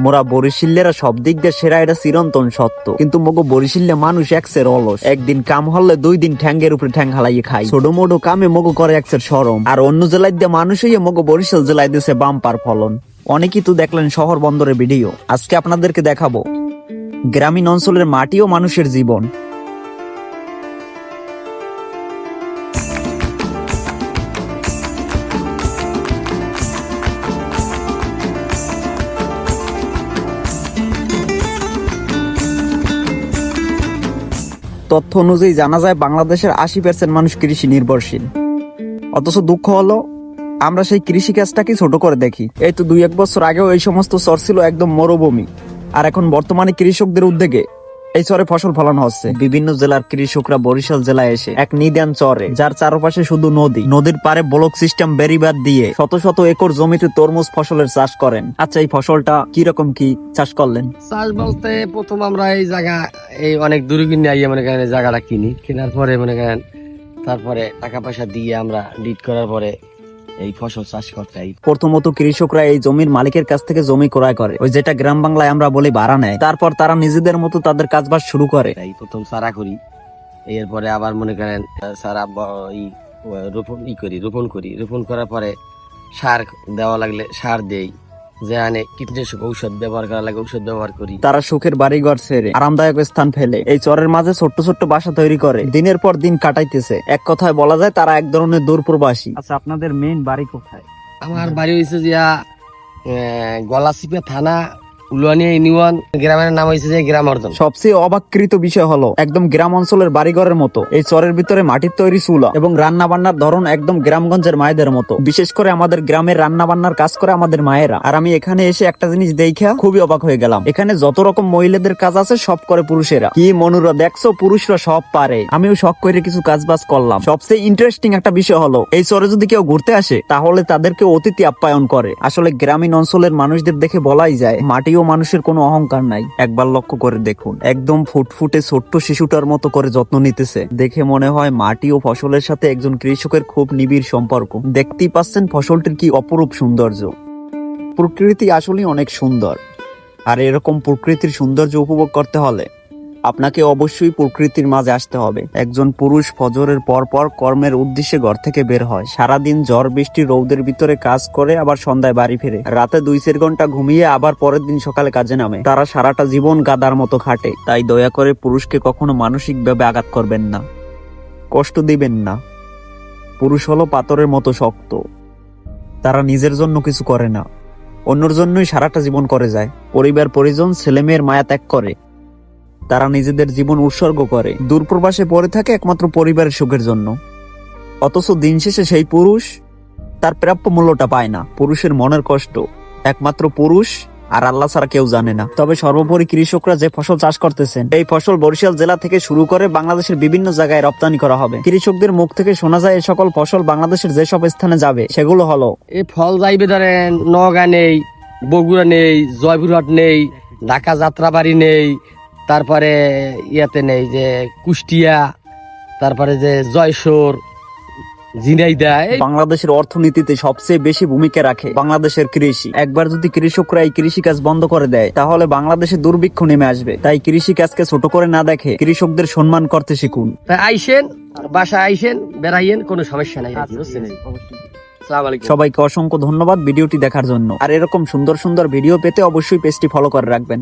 মোরা বরিশিল্লেরা সব দিক দিয়ে সেরা, এটা চিরন্তন সত্য। কিন্তু মগো বরিশিল্লে মানুষ একসের অলস, একদিন কাম হলে 2 দিন ঠ্যাঙ্গের উপরে ঠ্যাং হালাইয়ে খাই। ছোট মোটো কামে মগো করে একসের সরম, আর অন্য জেলায় দিয়ে মানুষই মগো বরিশাল জেলায় দিয়েছে বাম্পার ফলন। অনেকেই তো দেখলেন শহর বন্দরের ভিডিও, আজকে আপনাদেরকে দেখাবো গ্রামীণ অঞ্চলের মাটি ও মানুষের জীবন। তথ্য অনুযায়ী জানা যায় বাংলাদেশের 80% মানুষ কৃষি নির্ভরশীল। অথচ দুঃখ হলো আমরা সেই কৃষি কাজটাকে ছোট করে দেখি। এই তো 2-1 বছর আগেও এই সমস্ত চর ছিল একদম মরুভূমি, আর এখন বর্তমানে কৃষকদের উদ্যোগে এই চরে ফসল ফলানো হচ্ছে। বিভিন্ন জেলার কৃষকরা বরিশাল জেলায় এসে এক নিদান চরে, যার চারপাশে শুধু নদী, নদীর পারে ব্লক সিস্টেম বেরিবাদ দিয়ে শত শত একর জমিতে তরমুজ ফসলের চাষ করেন। আচ্ছা, এই ফসলটা কি রকম কি চাষ করলেন? চাষ বলতে প্রথম আমরা এই জায়গা এই অনেক দূরে কিনে আইয়ে মনে করেন জায়গাটা কিনি, কেনার পরে মনে করেন তারপরে টাকা পয়সা দিয়ে আমরা ডিট করার পরে এই ফসল চাষ করতে। প্রথমত কৃষকরা এই জমির মালিকের কাছ থেকে জমি ক্রয় করে, ওই যেটা গ্রাম বাংলায় আমরা বলি ভাড়া নেয়। তারপর তারা নিজেদের মতো তাদের কাজবাজ শুরু করে। তাই প্রথম সারা করি, এরপরে আবার মনে করেন সারা রোপণ করার পরে সার দেওয়া লাগলে সার দেই, যেখানে কীটনাশক ঔষধ ব্যবহার করা লাগে ঔষধ ব্যবহার করি। তারা সুখের বাড়িঘর ছেড়ে আরামদায়ক স্থান ফেলে এই চরের মাঝে ছোট্ট ছোট্ট বাসা তৈরি করে দিনের পর দিন কাটাইতেছে। এক কথায় বলা যায় তারা এক ধরনের দূরপ্রবাসী। আচ্ছা, আপনাদের মেইন বাড়ি কোথায়? আমার বাড়ি হয়েছে যে গলাচিপা থানা, উলুয়ানিয়া ইউনিয়ন, গ্রামের নাম হয়েছে যে গ্রামর্ধন। সবচেয়ে অবাককৃত বিষয় হলো একদম গ্রাম অঞ্চলের বাড়িঘরের মতো এই চরের ভিতরে মাটির তৈরি চুলা এবং রান্না বান্নার ধরন একদম গ্রামগঞ্জের মায়েদের মতো। বিশেষ করে আমাদের গ্রামের রান্না বান্নার কাজ করে আমাদের মায়েরা। আর আমি এখানে এসে একটা জিনিস দেখা খুবই অবাক হয়ে গেলাম, এখানে যত রকম মহিলাদের কাজ আছে সব করে পুরুষেরা। কি মনুরা দেখছো, পুরুষরা সব পারে। আমিও শখ করে কিছু কাজ বাজ করলাম। সবচেয়ে ইন্টারেস্টিং একটা বিষয় হলো এই চরে যদি কেউ ঘুরতে আসে তাহলে তাদেরকে অতিথি আপ্যায়ন করে। আসলে গ্রামীণ অঞ্চলের মানুষদের দেখে বলাই যায় মাটি ও মানুষের কোনো অহংকার নাই। একবার লক্ষ্য করে দেখুন, একদম ফুটফুটে ছোট্ট শিশুটার মতো করে যত্ন নিতেছে। দেখে মনে হয় মাটি ও ফসলের সাথে একজন কৃষকের খুব নিবিড় সম্পর্ক। দেখতেই পাচ্ছেন ফসলটির কি অপরূপ সৌন্দর্য। প্রকৃতি আসলে অনেক সুন্দর, আর এরকম প্রকৃতির সৌন্দর্য উপভোগ করতে হলে আপনাকে অবশ্যই প্রকৃতির মাঝে আসতে হবে। একজন পুরুষ ফজরের পর পর কর্মের উদ্দেশ্যে ঘর থেকে বের হয়, সারাদিন ঝড় বৃষ্টি রৌদের ভিতরে কাজ করে, আবার সন্ধ্যায় বাড়ি ফিরে, রাতে 2-4 ঘন্টা ঘুমিয়ে আবার পরের দিন সকালে কাজে নামে। তারা সারাটা জীবন গাদার মতো খাটে। তাই দয়া করে পুরুষকে কখনো মানসিকভাবে আঘাত করবেন না, কষ্ট দিবেন না। পুরুষ হলো পাথরের মতো শক্ত, তারা নিজের জন্য কিছু করে না, অন্যর জন্যই সারাটা জীবন করে যায়। পরিবার পরিজন ছেলে মেয়ের মায়া ত্যাগ করে তারা নিজেদের জীবন উৎসর্গ করে, দূরপ্রবাসে পড়ে থাকে একমাত্র পরিবারের সুখের জন্য। অথচ দিন শেষে সেই পুরুষ তার প্রাপ্য মূল্যটা পায় না। পুরুষের মনের কষ্ট একমাত্র পুরুষ আর আল্লাহ ছাড়া কেউ জানে না। তবে সর্বোপরি কৃষকরা যে ফসল চাষ করতেছেন, এই ফসল বরিশাল জেলা থেকে শুরু করে বাংলাদেশের বিভিন্ন জায়গায় রপ্তানি করা হবে। কৃষকদের মুখ থেকে শোনা যায় এই সকল ফসল বাংলাদেশের যেসব স্থানে যাবে সেগুলো হলো, এই ফল যাইবে ধরেন নওগাঁ নেই, বগুড়া নেই, জয়পুরহাট নেই, ঢাকা যাত্রাবাড়ি নেই, তারপরে ইয়াতে নেই যে কুষ্টিয়া, তারপরে যে জয়সোর, ঝিনাইদহ। বাংলাদেশের অর্থনীতিতে সবচেয়ে বেশি ভূমিকা রাখে বাংলাদেশের কৃষি। একবার যদি কৃষকরা এই কৃষি কাজ বন্ধ করে দেয় তাহলে বাংলাদেশে দুর্ভিক্ষ নেমে আসবে। তাই কৃষি কাজকে ছোট করে না দেখে কৃষকদের সম্মান করতে শিখুন। তাই আইসেন, বাসায় আইসেন, বেড়াইয়েন, কোনো সমস্যা নাই। সবাইকে অসংখ্য ধন্যবাদ ভিডিওটি দেখার জন্য। আর এরকম সুন্দর সুন্দর ভিডিও পেতে অবশ্যই পেজটি ফলো করে রাখবেন।